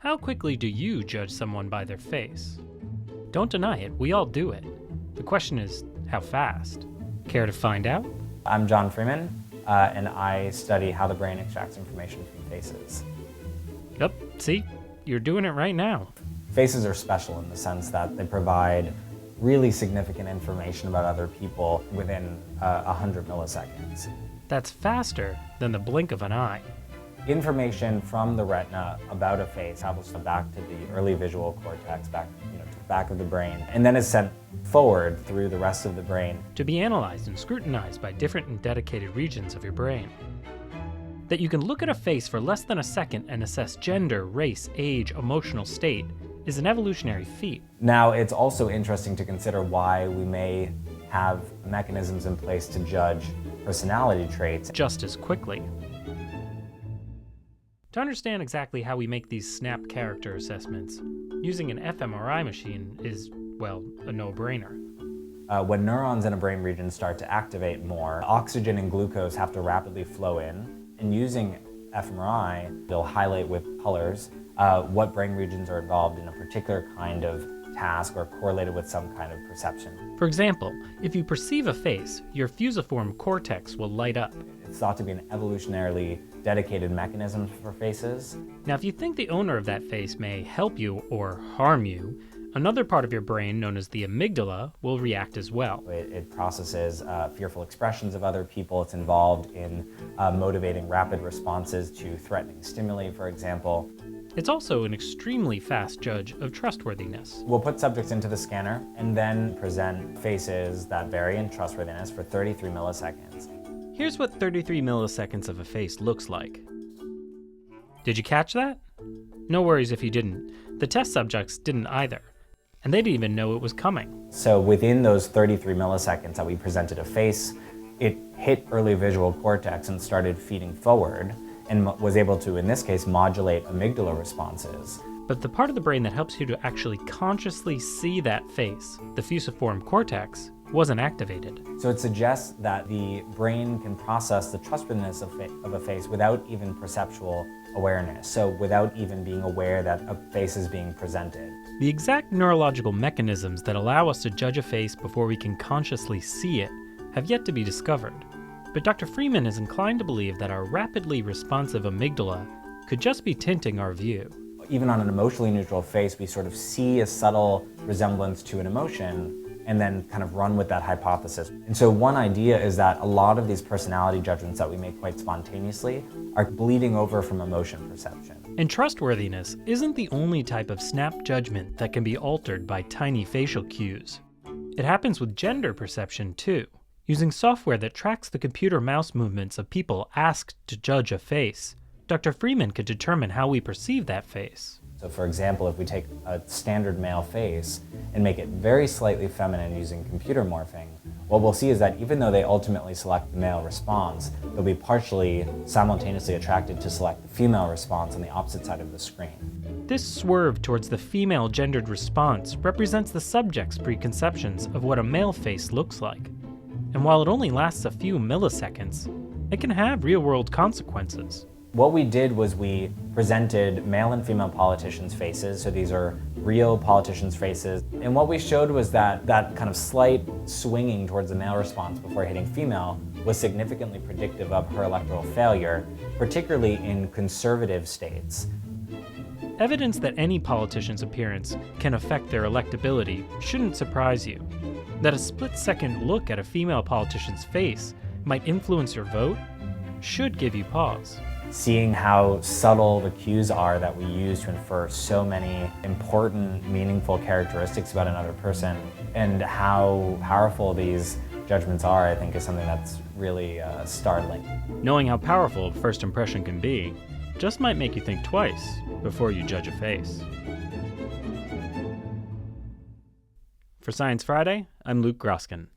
How quickly do you judge someone by their face? Don't deny it, we all do it. The question is, how fast? Care to find out? I'm Jon Freeman, and I study how the brain extracts information from faces. Yep, see? You're doing it right now. Faces are special in the sense that they provide really significant information about other people within 100 milliseconds. That's faster than the blink of an eye. Information from the retina about a face travels back to the early visual cortex, back to the back of the brain, and then is sent forward through the rest of the brain to be analyzed and scrutinized by different and dedicated regions of your brain. That you can look at a face for less than a second and assess gender, race, age, emotional state is an evolutionary feat. Now, it's also interesting to consider why we may have mechanisms in place to judge personality traits just as quickly. To understand exactly how we make these snap character assessments, using an fMRI machine is, well, a no-brainer. When neurons in a brain region start to activate more, oxygen and glucose have to rapidly flow in, and using fMRI, they'll highlight with colors what brain regions are involved in a particular kind of task or correlated with some kind of perception. For example, if you perceive a face, your fusiform cortex will light up. It's thought to be an evolutionarily dedicated mechanism for faces. Now, if you think the owner of that face may help you or harm you, another part of your brain known as the amygdala will react as well. It processes fearful expressions of other people. It's involved in motivating rapid responses to threatening stimuli, for example. It's also an extremely fast judge of trustworthiness. We'll put subjects into the scanner and then present faces that vary in trustworthiness for 33 milliseconds. Here's what 33 milliseconds of a face looks like. Did you catch that? No worries if you didn't. The test subjects didn't either, and they didn't even know it was coming. So within those 33 milliseconds that we presented a face, it hit early visual cortex and started feeding forward, and was able to, in this case, modulate amygdala responses. But the part of the brain that helps you to actually consciously see that face, the fusiform cortex, wasn't activated. So it suggests that the brain can process the trustworthiness of a face without even perceptual awareness, so without even being aware that a face is being presented. The exact neurological mechanisms that allow us to judge a face before we can consciously see it have yet to be discovered. But Dr. Freeman is inclined to believe that our rapidly responsive amygdala could just be tinting our view. Even on an emotionally neutral face, we sort of see a subtle resemblance to an emotion and then kind of run with that hypothesis. And so one idea is that a lot of these personality judgments that we make quite spontaneously are bleeding over from emotion perception. And trustworthiness isn't the only type of snap judgment that can be altered by tiny facial cues. It happens with gender perception too. Using software that tracks the computer mouse movements of people asked to judge a face, Dr. Freeman could determine how we perceive that face. So for example, if we take a standard male face and make it very slightly feminine using computer morphing, what we'll see is that even though they ultimately select the male response, they'll be partially simultaneously attracted to select the female response on the opposite side of the screen. This swerve towards the female gendered response represents the subject's preconceptions of what a male face looks like. And while it only lasts a few milliseconds, it can have real-world consequences. What we did was we presented male and female politicians' faces, so these are real politicians' faces. And what we showed was that that kind of slight swinging towards the male response before hitting female was significantly predictive of her electoral failure, particularly in conservative states. Evidence that any politician's appearance can affect their electability shouldn't surprise you. That a split-second look at a female politician's face might influence your vote should give you pause. Seeing how subtle the cues are that we use to infer so many important, meaningful characteristics about another person, and how powerful these judgments are, I think is something that's really startling. Knowing how powerful a first impression can be just might make you think twice before you judge a face. For Science Friday, I'm Groskin.